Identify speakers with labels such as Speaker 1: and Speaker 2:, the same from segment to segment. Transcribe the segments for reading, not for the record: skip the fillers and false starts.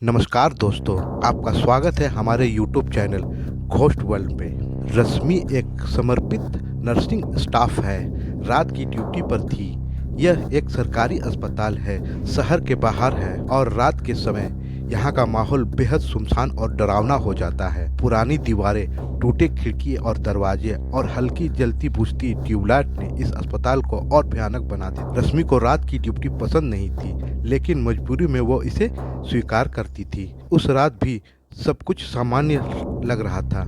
Speaker 1: नमस्कार दोस्तों, आपका स्वागत है हमारे YouTube चैनल घोस्ट वर्ल्ड पे। रश्मि एक समर्पित नर्सिंग स्टाफ है। रात की ड्यूटी पर थी। यह एक सरकारी अस्पताल है, शहर के बाहर है और रात के समय यहाँ का माहौल बेहद सुनसान और डरावना हो जाता है। पुरानी दीवारें, टूटे खिड़की और दरवाजे और हल्की जलती बुझती ट्यूबलाइट ने इस अस्पताल को और भयानक बना दिया। रश्मि को रात की ड्यूटी पसंद नहीं थी, लेकिन मजबूरी में वो इसे स्वीकार करती थी। उस रात भी सब कुछ सामान्य लग रहा था।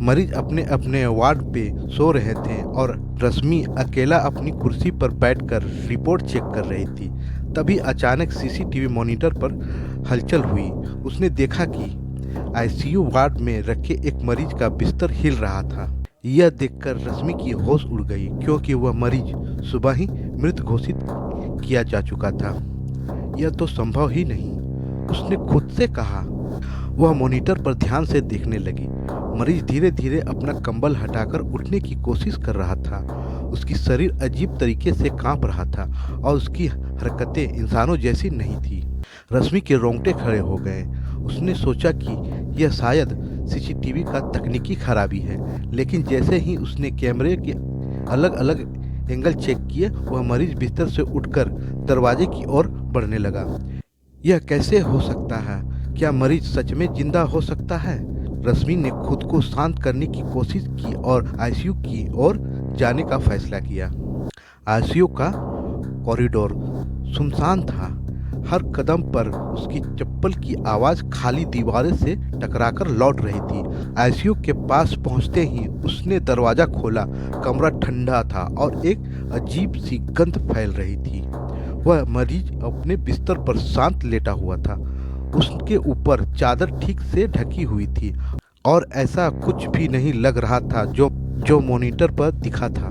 Speaker 1: मरीज अपने अपने वार्ड पे सो रहे थे और रश्मि अकेला अपनी कुर्सी पर बैठकर रिपोर्ट चेक कर रही थी। तभी अचानक सीसीटीवी मॉनिटर पर हलचल हुई। उसने देखा कि आईसीयू वार्ड में रखे एक मरीज का बिस्तर हिल रहा था। यह देखकर रश्मि की होश उड़ गई, क्योंकि वह मरीज सुबह ही मृत घोषित किया जा चुका था। यह तो संभव ही नहीं, उसने खुद से कहा। वह मॉनिटर पर ध्यान से देखने लगी। मरीज धीरे धीरे अपना कंबल हटाकर उठने की कोशिश कर रहा था। उसकी शरीर अजीब तरीके से कांप रहा था और उसकी हरकतें इंसानों जैसी नहीं थी। रश्मि के रोंगटे खड़े हो गए। उसने सोचा कि यह शायद सीसीटीवी का तकनीकी खराबी है, लेकिन जैसे ही उसने कैमरे के अलग अलग एंगल चेक किए, वह मरीज बिस्तर से उठकर दरवाजे की ओर बढ़ने लगा। यह कैसे हो सकता है? क्या मरीज सच में जिंदा हो सकता है? रश्मि ने खुद को शांत करने की कोशिश की और आईसीयू की ओर जाने का फैसला किया। आईसीयू का कॉरिडोर सुनसान था। हर कदम पर उसकी चप्पल की आवाज़ खाली दीवारें से टकराकर लौट रही थी। आईसीयू के पास पहुंचते ही उसने दरवाज़ा खोला। कमरा ठंडा था और एक अजीब सी गंध फैल रही थी। वह मरीज अपने बिस्तर पर शांत लेटा हुआ था। उसके ऊपर चादर ठीक से ढकी हुई थी और ऐसा कुछ भी नहीं लग रहा था जो मॉनिटर पर दिखा था।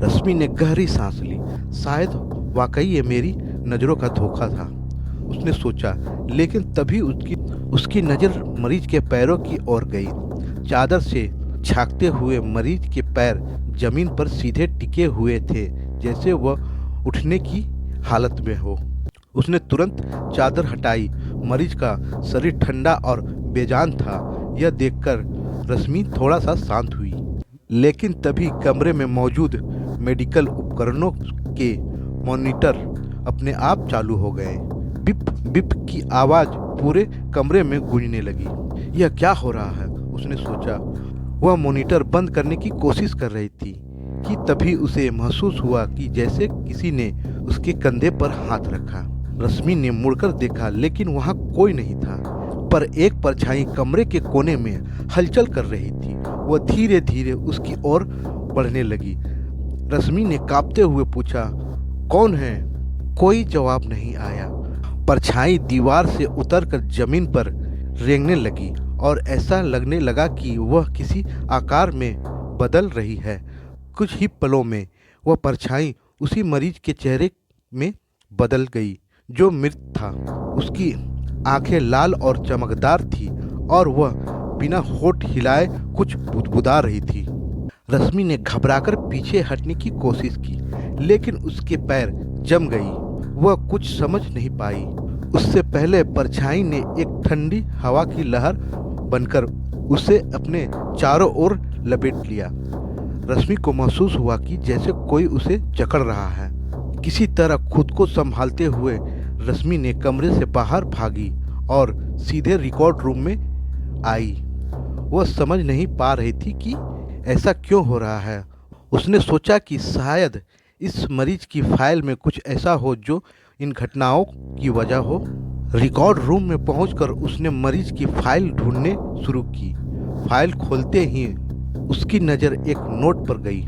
Speaker 1: रश्मि ने गहरी सांस ली। शायद वाकई ये मेरी नज़रों का धोखा था, उसने सोचा। लेकिन तभी उसकी नज़र मरीज के पैरों की ओर गई। चादर से झांकते हुए मरीज के पैर जमीन पर सीधे टिके हुए थे, जैसे वह उठने की हालत में हो। उसने तुरंत चादर हटाई। मरीज का शरीर ठंडा और बेजान था। यह देखकर रश्मि थोड़ा सा शांत हुई। लेकिन तभी कमरे में मौजूद मेडिकल उपकरणों के मॉनिटर अपने आप चालू हो गए। बिप बिप की आवाज़ पूरे कमरे में गूंजने लगी। यह क्या हो रहा है, उसने सोचा। वह मॉनिटर बंद करने की कोशिश कर रही थी कि तभी उसे महसूस हुआ कि जैसे किसी ने उसके कंधे पर हाथ रखा। रश्मि ने मुड़कर देखा, लेकिन वहां कोई नहीं था। पर एक परछाई कमरे के कोने में हलचल कर रही थी। वह धीरे धीरे उसकी ओर बढ़ने लगी। रश्मि ने कांपते हुए पूछा, कौन है? कोई जवाब नहीं आया। परछाई दीवार से उतरकर जमीन पर रेंगने लगी और ऐसा लगने लगा कि वह किसी आकार में बदल रही है। कुछ ही पलों में वह परछाई उसी मरीज के चेहरे में बदल गई जो मृत था। उसकी आंखें लाल और चमकदार थी और वह बिना होठ हिलाए कुछ बुदबुदा रही थी। रश्मि ने घबराकर पीछे हटने की कोशिश की, लेकिन उसके पैर जम गई। वह कुछ समझ नहीं पाई। उससे पहले परछाई ने एक ठंडी हवा की लहर बनकर उसे अपने चारों ओर लपेट लिया। रश्मि को महसूस हुआ कि जैसे कोई उसे जकड़ रहा है। किसी तरह खुद को संभालते हुए रश्मि ने कमरे से बाहर भागी और सीधे रिकॉर्ड रूम में आई। वह समझ नहीं पा रही थी कि ऐसा क्यों हो रहा है। उसने सोचा कि शायद इस मरीज की फाइल में कुछ ऐसा हो जो इन घटनाओं की वजह हो। रिकॉर्ड रूम में पहुंचकर उसने मरीज की फाइल ढूंढने शुरू की। फाइल खोलते ही उसकी नज़र एक नोट पर गई।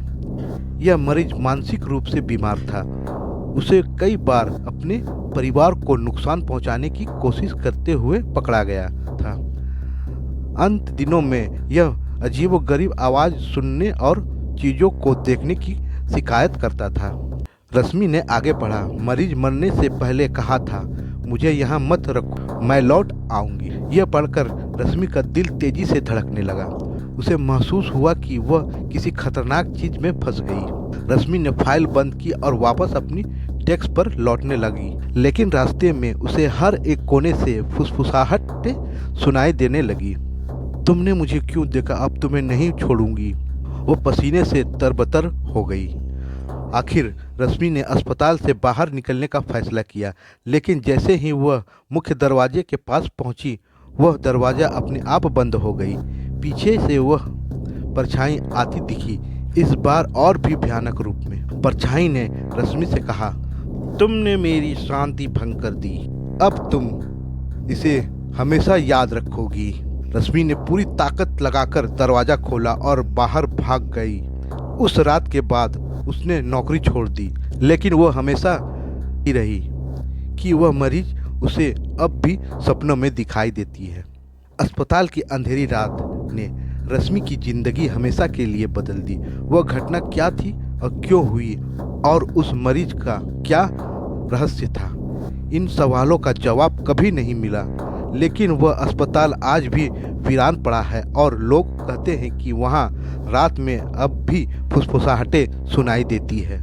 Speaker 1: यह मरीज मानसिक रूप से बीमार था। उसे कई बार अपने परिवार को नुकसान पहुंचाने की कोशिश करते हुए पकड़ा गया था। अंत दिनों में यह अजीबोगरीब आवाज़ सुनने और चीज़ों को देखने की शिकायत करता था। रश्मि ने आगे बढ़ा। मरीज मरने से पहले कहा था, मुझे यहाँ मत रखो, मैं लौट आऊँगी। यह पढ़कर रश्मि का दिल तेजी से धड़कने लगा। उसे महसूस हुआ कि वह किसी खतरनाक चीज में फंस गई। रश्मि ने फाइल बंद की और वापस अपनी डेस्क पर लौटने लगी, लेकिन रास्ते में उसे हर एक कोने से फुसफुसाहटें सुनाई देने लगी। तुमने मुझे क्यों देखा, अब तुम्हें नहीं छोड़ूंगी। वो पसीने से तरबतर हो गई। आखिर रश्मि ने अस्पताल से बाहर निकलने का फैसला किया, लेकिन जैसे ही वह मुख्य दरवाजे के पास पहुंची, वह दरवाज़ा अपने आप बंद हो गई। पीछे से वह परछाई आती दिखी, इस बार और भी भयानक रूप में। परछाई ने रश्मि से कहा, तुमने मेरी शांति भंग कर दी, अब तुम इसे हमेशा याद रखोगी। रश्मि ने पूरी ताकत लगाकर दरवाज़ा खोला और बाहर भाग गई। उस रात के बाद उसने नौकरी छोड़ दी, लेकिन वह हमेशा ही रही कि वह मरीज उसे अब भी सपनों में दिखाई देती है। अस्पताल की अंधेरी रात ने रश्मि की जिंदगी हमेशा के लिए बदल दी। वह घटना क्या थी और क्यों हुई, और उस मरीज का क्या रहस्य था, इन सवालों का जवाब कभी नहीं मिला। लेकिन वह अस्पताल आज भी वीरान पड़ा है और लोग कहते हैं कि वहाँ रात में अब भी फुसफुसाहटें सुनाई देती है।